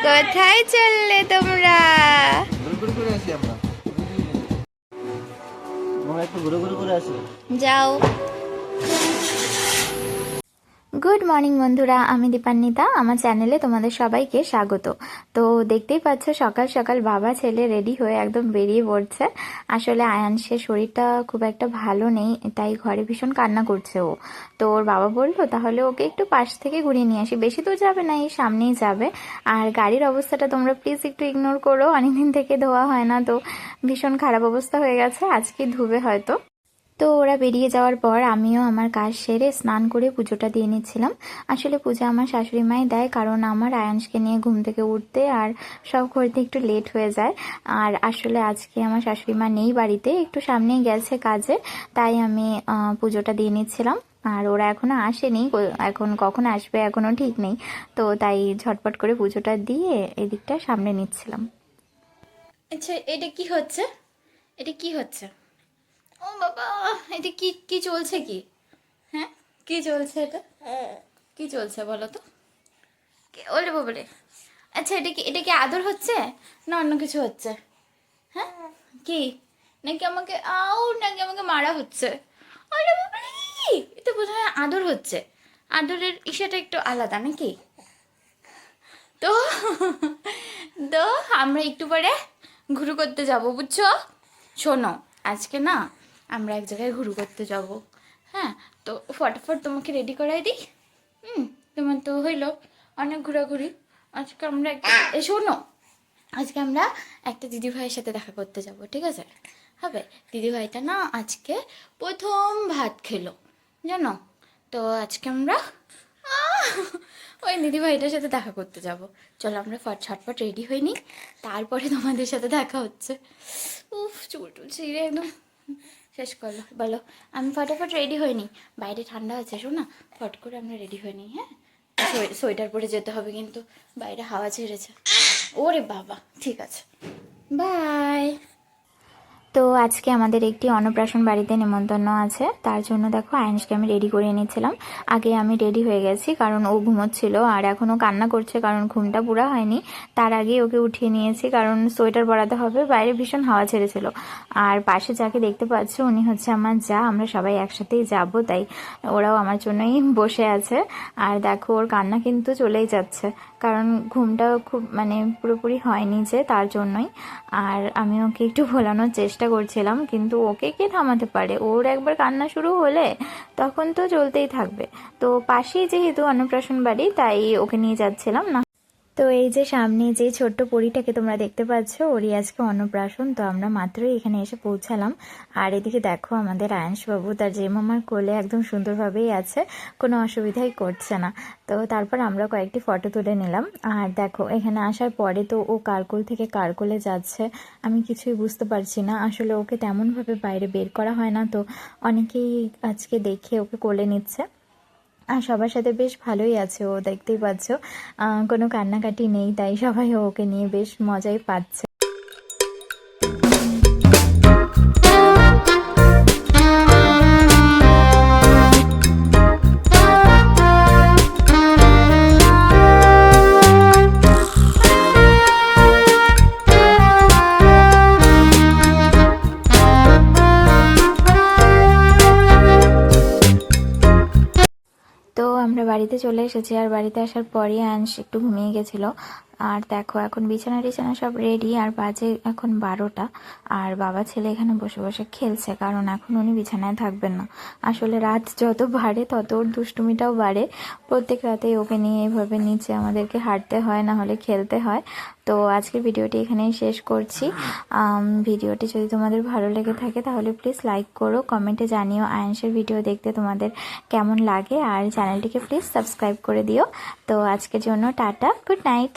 কোথায় চললে তোমরা? যাও। গুড মর্নিং বন্ধুরা, আমি দীপান্বিতা। আমার চ্যানেলে তোমাদের সবাইকে স্বাগত। তো দেখতেই পাচ্ছ সকাল সকাল বাবা ছেলে রেডি হয়ে একদম বেরিয়ে পড়ছে। আসলে আয়ানসের শরীরটা খুব একটা ভালো নেই, তাই ঘরে ভীষণ কান্না করছে ও। তো ওর বাবা বললো তাহলে ওকে একটু পাশ থেকে ঘুরিয়ে নিয়ে আসি, বেশি দূর যাবে না, এই সামনেই যাবে। আর গাড়ির অবস্থাটা তোমরা প্লিজ একটু ইগনোর করো, অনেকদিন থেকে ধোয়া হয় না, তো ভীষণ খারাপ অবস্থা হয়ে গেছে, আজকে ধুবে হয়তো। তো ওরা বেরিয়ে যাওয়ার পর আমিও আমার কাজ সেরে স্নান করে পুজোটা দিয়ে নিচ্ছিলাম। আসলে পূজা আমার শাশুড়ি মাই দেয়, কারণ আমার আয়ানসকে নিয়ে ঘুম থেকে উঠতে আর সব করতে একটু লেট হয়ে যায়। আর আসলে আজকে আমার শাশুড়ি মা নেই বাড়িতে, একটু সামনেই গেছে কাজে, তাই আমি পুজোটা দিয়ে নিচ্ছিলাম। আর ওরা এখনো আসেনি, এখন কখন আসবে এখনো ঠিক নেই, তো তাই ঝটপট করে পুজোটা দিয়ে এদিকটা সামনে নিচ্ছিলাম। আচ্ছা, এটা কি হচ্ছে? এটা কি হচ্ছে? ও বাবা, এটা কি কি চলছে? কি হ্যাঁ, কি চলছে এটা? কি চলছে বলো তো? ওলে বাবলে। আচ্ছা, এটা কি আদর হচ্ছে না অন্য কিছু হচ্ছে? হ্যাঁ, কি? নাকি আমাকে মারা হচ্ছে? ওলে বাবলে, এটা বোধহয় আদর হচ্ছে। আদরের ইশাটা একটু আলাদা নাকি? তো তো আমরা একটু পরে ঘুরু করতে যাব, বুঝছো? শোনো, আজকে না আমরা এক জায়গায় ঘুরু করতে যাব। হ্যাঁ, তো ফটাফট তোমাকে রেডি করাই দিই। তোমার তো হইলো অনেক ঘোরাঘুরি। আজকে আমরা শোনো, আজকে আমরা একটা দিদিভাইয়ের সাথে দেখা করতে যাব, ঠিক আছে? হবে, দিদিভাইটা না আজকে প্রথম ভাত খেলো, জানো? তো আজকে আমরা ওই দিদিভাইটার সাথে দেখা করতে যাব। চলো আমরা ছটপট রেডি হয়ে নিই, তারপরে তোমাদের সাথে দেখা হচ্ছে। উফ, চুল টুল ছিঁড়ে একদম শেষ করলো। বলো, আমি ফটাফট রেডি হয়ে নিই, বাইরে ঠান্ডা আছে, শোনা, ফট করে আমরা রেডি হয়ে নিই। হ্যাঁ, সোয়েটার পরে যেতে হবে কিন্তু, বাইরে হাওয়া ছেড়েছে। ওরে বাবা, ঠিক আছে, বাই। তো আজকে আমাদের একটি অন্নপ্রাশন বাড়িতে নেমন্তন্ন আছে, তার জন্য দেখো আয়ুষকে আমি রেডি করে নিচ্ছিলাম। আগে আমি রেডি হয়ে গেছি, কারণ ও ঘুমোচ্ছিল আর এখনও কান্না করছে, কারণ ঘুমটা পুরো হয়নি। তার আগেই ওকে উঠিয়ে নিয়েছি, কারণ সোয়েটার পরাতে হবে, বাইরে ভীষণ হাওয়া ছেড়েছিল। আর পাশে যাকে দেখতে পাচ্ছ উনি হচ্ছে আমার যা, আমরা সবাই একসাথেই যাব, তাই ওরাও আমার জন্যই বসে আছে। আর দেখো ওর কান্না কিন্তু চলেই যাচ্ছে, কারণ ঘুমটা খুব পুরোপুরি হয়নি যে, তার জন্যই। আর আমি ওকে একটু ভোলানোর চেষ্টা করছিলাম, কিন্তু ওকে কে থামাতে পারে? ওর একবার কান্না শুরু হলে তখন তো চলতেই থাকবে। তো পাশেই যেহেতু অন্নপ্রাশন বাড়ি, তাই ওকে নিয়ে যাচ্ছিলাম না। তো এই যে সামনে যে ছোট্ট পরীটাকে তোমরা দেখতে পাচ্ছ, ওরই আজকে অন্নপ্রাশন। তো আমরা মাত্রই এখানে এসে পৌঁছালাম। আর এদিকে দেখো আমাদের আয়ানসবাবু তার জেমামার কোলে একদম সুন্দরভাবেই আছে, কোনো অসুবিধাই করছে না। তো তারপর আমরা কয়েকটি ফটো তুলে নিলাম। আর দেখো এখানে আসার পরে তো ও কার কোল থেকে কার কোলে যাচ্ছে আমি কিছুই বুঝতে পারছি না। আসলে ওকে তেমনভাবে বাইরে বের করা হয় না, তো অনেকেই আজকে দেখে ওকে কোলে নিচ্ছে। আর সবার সাথে বেশ ভালোই আছে ও, দেখতেই পাচ্ছ কোনো কান্নাকাটি নেই, তাই সবাই ওকে নিয়ে বেশ মজাই পাচ্ছে। তো আমরা বাড়িতে চলে এসেছি, আর বাড়িতে আসার পরই আয়ানস একটু ঘুমিয়ে গেছিলো। আর দেখো এখন বিছানা টিছানা সব রেডি, আর বাজে এখন 12টা। আর বাবা ছেলে এখানে বসে বসে খেলছে, কারণ এখন উনি বিছানায় থাকবেন না। আসলে রাত যত বাড়ে তত ওর দুষ্টুমিটাও বাড়ে। প্রত্যেক রাতেই ওকে নিয়ে এইভাবে নিচে আমাদেরকে হাঁটতে হয়, না হলে খেলতে হয়। তো আজকের ভিডিওটি এখানেই শেষ করছি। ভিডিওটি যদি তোমাদের ভালো লেগে থাকে তাহলে প্লিজ লাইক করো, কমেন্টে জানিও আয়ানসের ভিডিও দেখতে তোমাদের কেমন লাগে, আর চ্যানেলটিকে প্লিজ সাবস্ক্রাইব করে দিও। তো আজকের জন্য টাটা, গুড নাইট।